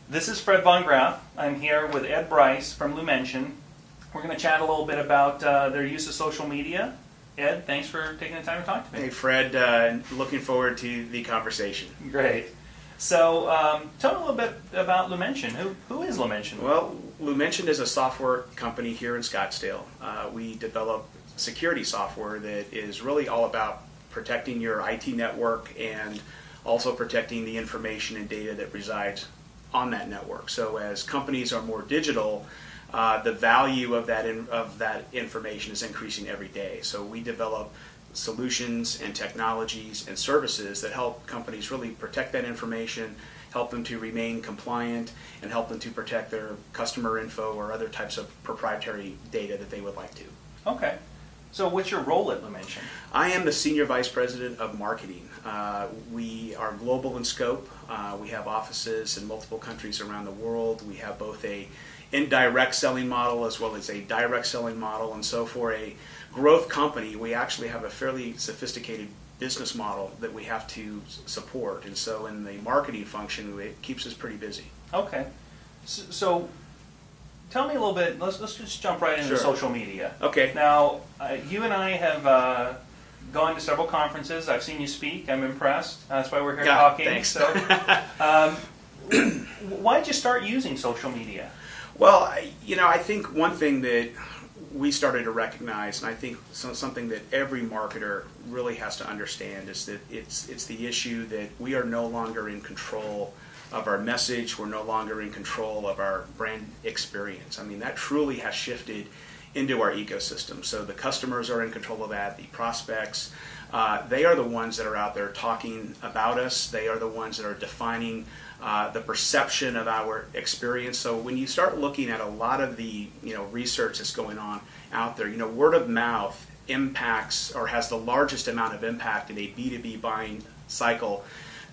This is Fred Von Graff. I'm here with Ed Brice from Lumension. We're going to chat a little bit about their use of social media. Ed, thanks for taking the time to talk to me. Hey Fred, looking forward to the conversation. Great. So tell me a little bit about Lumension. Who is Lumension? Well, Lumension is a software company here in Scottsdale. We develop security software that is really all about protecting your IT network and also protecting the information and data that resides on that network. So as companies are more digital, the value of that information is increasing every day. So we develop solutions and technologies and services that help companies really protect that information, help them to remain compliant, and help them to protect their customer info or other types of proprietary data that they would like to. Okay. So what's your role at Lumension? I am the Senior Vice President of Marketing. We are global in scope. We have offices in multiple countries around the world. We have both a indirect selling model as well as a direct selling model. And so for a growth company, we actually have a fairly sophisticated business model that we have to support. And so in the marketing function, it keeps us pretty busy. Okay. So tell me a little bit, let's just jump right into social media. Okay. Now, you and I have gone to several conferences. I've seen you speak. I'm impressed. That's why we're here talking. Thanks. So, why did you start using social media? Well, I think one thing that we started to recognize, and I think something that every marketer really has to understand, is that it's the issue that we are no longer in control of our message. We're no longer in control of our brand experience. I mean, that truly has shifted into our ecosystem. So the customers are in control of that, the prospects. They are the ones that are out there talking about us. They are the ones that are defining the perception of our experience. So when you start looking at a lot of the research that's going on out there, word of mouth impacts or has the largest amount of impact in a B2B buying cycle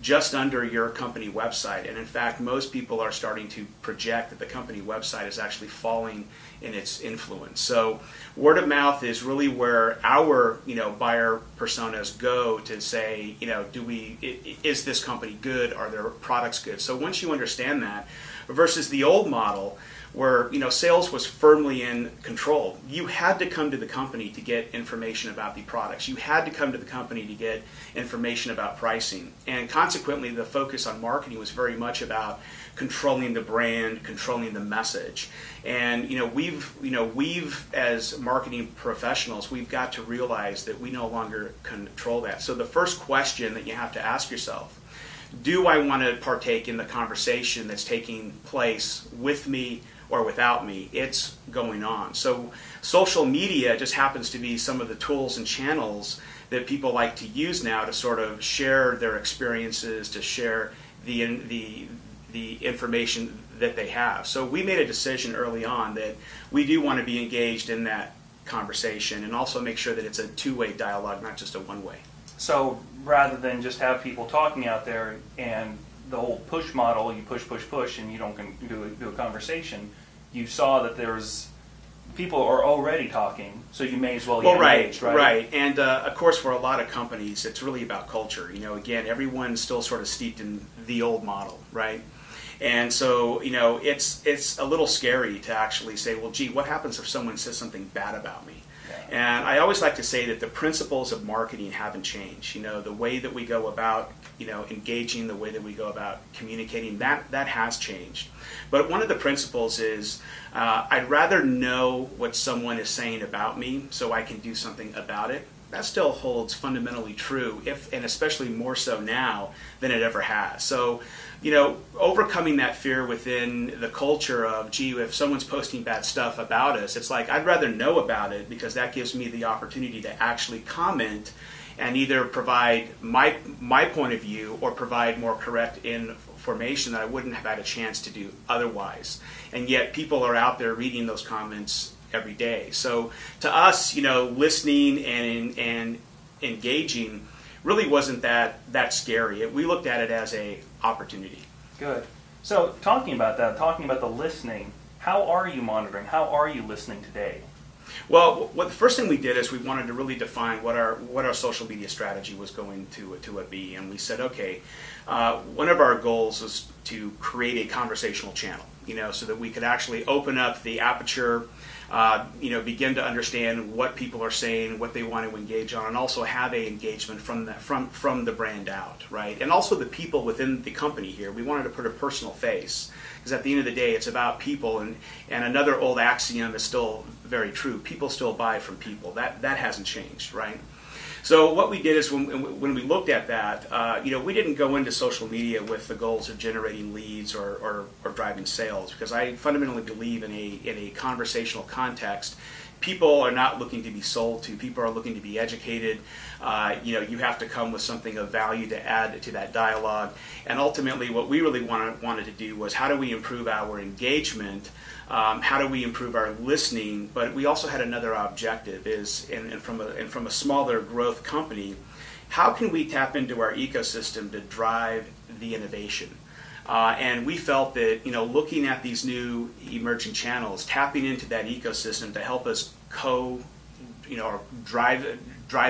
just under your company website. And in fact, most people are starting to project that the company website is actually falling in its influence. So word of mouth is really where our buyer personas go to say, is this company good? Are their products good? So once you understand that, versus the old model where sales was firmly in control. You had to come to the company to get information about the products. You had to come to the company to get information about pricing. And consequently, the focus on marketing was very much about controlling the brand, controlling the message. And we've as marketing professionals, we've got to realize that we no longer control that. So the first question that you have to ask yourself, do I want to partake in the conversation that's taking place with me or without me? It's going on. So social media just happens to be some of the tools and channels that people like to use now to sort of share their experiences, to share the information that they have. So we made a decision early on that we do want to be engaged in that conversation and also make sure that it's a two-way dialogue, not just a one-way. So rather than just have people talking out there and the whole push model, you push, and you don't do a conversation, you saw that there's people are already talking, so you may as well get engaged, right? Right. And of course, for a lot of companies, it's really about culture. Again, everyone's still sort of steeped in the old model, right? And so, it's a little scary to actually say, well, gee, what happens if someone says something bad about me? And I always like to say that the principles of marketing haven't changed. The way that we go about, engaging, the way that we go about communicating, that has changed. But one of the principles is I'd rather know what someone is saying about me so I can do something about it. That still holds fundamentally true, and especially more so now than it ever has. So, overcoming that fear within the culture of, gee, if someone's posting bad stuff about us, it's like, I'd rather know about it because that gives me the opportunity to actually comment and either provide my point of view or provide more correct information that I wouldn't have had a chance to do otherwise. And yet people are out there reading those comments every day. So to us, listening and engaging really wasn't that scary. We looked at it as a opportunity. Good. So talking about the listening, how are you monitoring? How are you listening today? Well, what the first thing we did is we wanted to really define what our social media strategy was going to be, and we said, okay, one of our goals was to create a conversational channel, so that we could actually open up the aperture, begin to understand what people are saying, what they want to engage on, and also have a engagement from the brand out, right? And also the people within the company here. We wanted to put a personal face, because at the end of the day, it's about people, and another old axiom is still very true. People still buy from people. That hasn't changed, right? So what we did is when we looked at that, we didn't go into social media with the goals of generating leads or driving sales, because I fundamentally believe in a conversational context. People are not looking to be sold to. People are looking to be educated. You have to come with something of value to add to that dialogue. And ultimately, what we really wanted to do was, how do we improve our engagement? How do we improve our listening? But we also had another objective: and from a smaller growth company, how can we tap into our ecosystem to drive the innovation? And we felt that, looking at these new emerging channels, tapping into that ecosystem to help us drive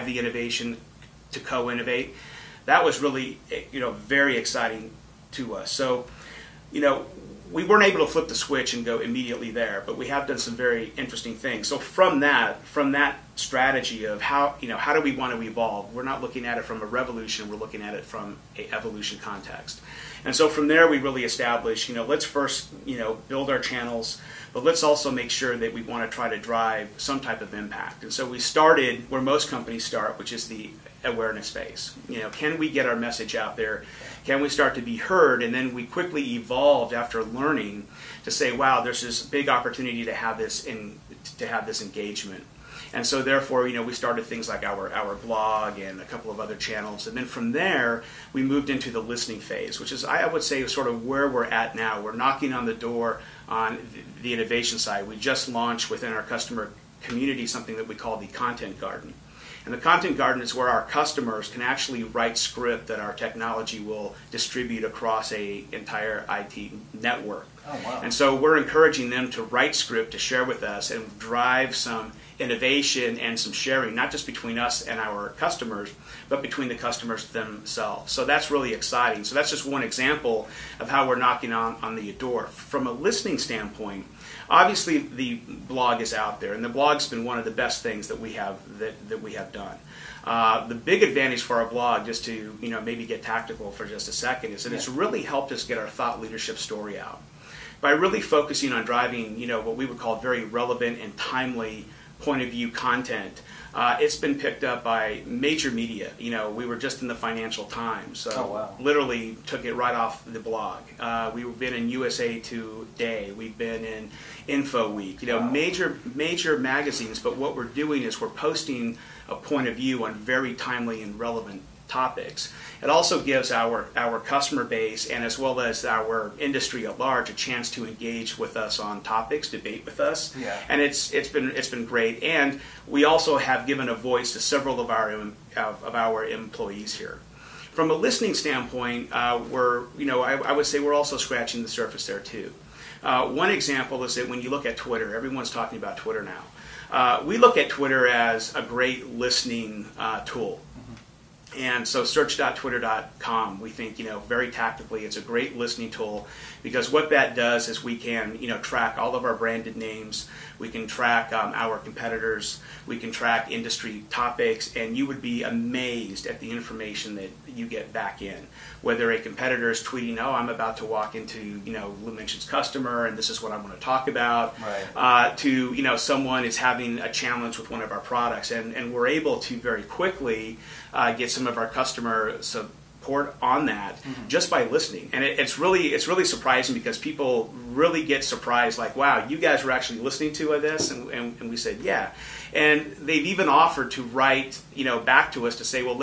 the innovation, to co-innovate, that was really, very exciting to us. So, we weren't able to flip the switch and go immediately there, but we have done some very interesting things. So from that strategy of how do we want to evolve, we're not looking at it from a revolution, we're looking at it from an evolution context. And so from there, we really established, let's first, build our channels, but let's also make sure that we want to try to drive some type of impact. And so we started where most companies start, which is the awareness phase. Can we get our message out there? Can we start to be heard? And then we quickly evolved after learning to say, wow, there's this big opportunity to have this engagement. And so therefore, we started things like our blog and a couple of other channels. And then from there, we moved into the listening phase, which is, I would say, sort of where we're at now. We're knocking on the door on the innovation side. We just launched within our customer community something that we call the Content Garden. And the Content Garden is where our customers can actually write script that our technology will distribute across an entire IT network. Oh, wow. And so we're encouraging them to write script to share with us and drive some innovation and some sharing, not just between us and our customers, but between the customers themselves. So that's really exciting. So that's just one example of how we're knocking on the door. From a listening standpoint, obviously the blog is out there, and the blog's been one of the best things that we have done. The big advantage for our blog, just to maybe get tactical for just a second, is that it's really helped us get our thought leadership story out by really focusing on driving what we would call very relevant and timely point of view content. It's been picked up by major media. We were just in the Financial Times, so literally took it right off the blog. We've been in USA Today. We've been in InfoWeek. Major magazines. But what we're doing is we're posting a point of view on very timely and relevant topics. It also gives our customer base, and as well as our industry at large, a chance to engage with us on topics, debate with us. Yeah. And it's been great. And we also have given a voice to several of our employees here. From a listening standpoint, I would say we're also scratching the surface there too. One example is that when you look at Twitter, everyone's talking about Twitter now. We look at Twitter as a great listening tool. And so search.twitter.com, we think, very tactically, it's a great listening tool, because what that does is we can, track all of our branded names, we can track our competitors, we can track industry topics, and you would be amazed at the information that you get back in. Whether a competitor is tweeting, oh, I'm about to walk into, Lumension's customer, and this is what I want to talk about, right. To, someone is having a challenge with one of our products, and we're able to very quickly get some of our customer support on that just by listening. And it's really surprising, because people really get surprised, like, wow, you guys were actually listening to this? And we said, yeah. And they've even offered to write, back to us to say, well,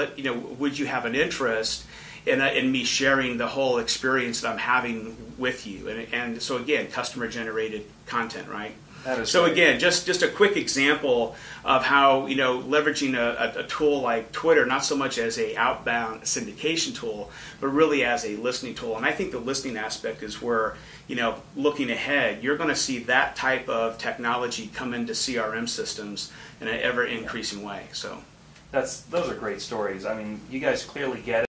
would you have an interest in me sharing the whole experience that I'm having with you? And so again, customer generated content, right? That is So great. again, just a quick example of how, leveraging a tool like Twitter, not so much as a outbound syndication tool, but really as a listening tool. And I think the listening aspect is where, looking ahead, you're going to see that type of technology come into CRM systems in an ever increasing way. So Those are great stories. I mean, you guys clearly get it.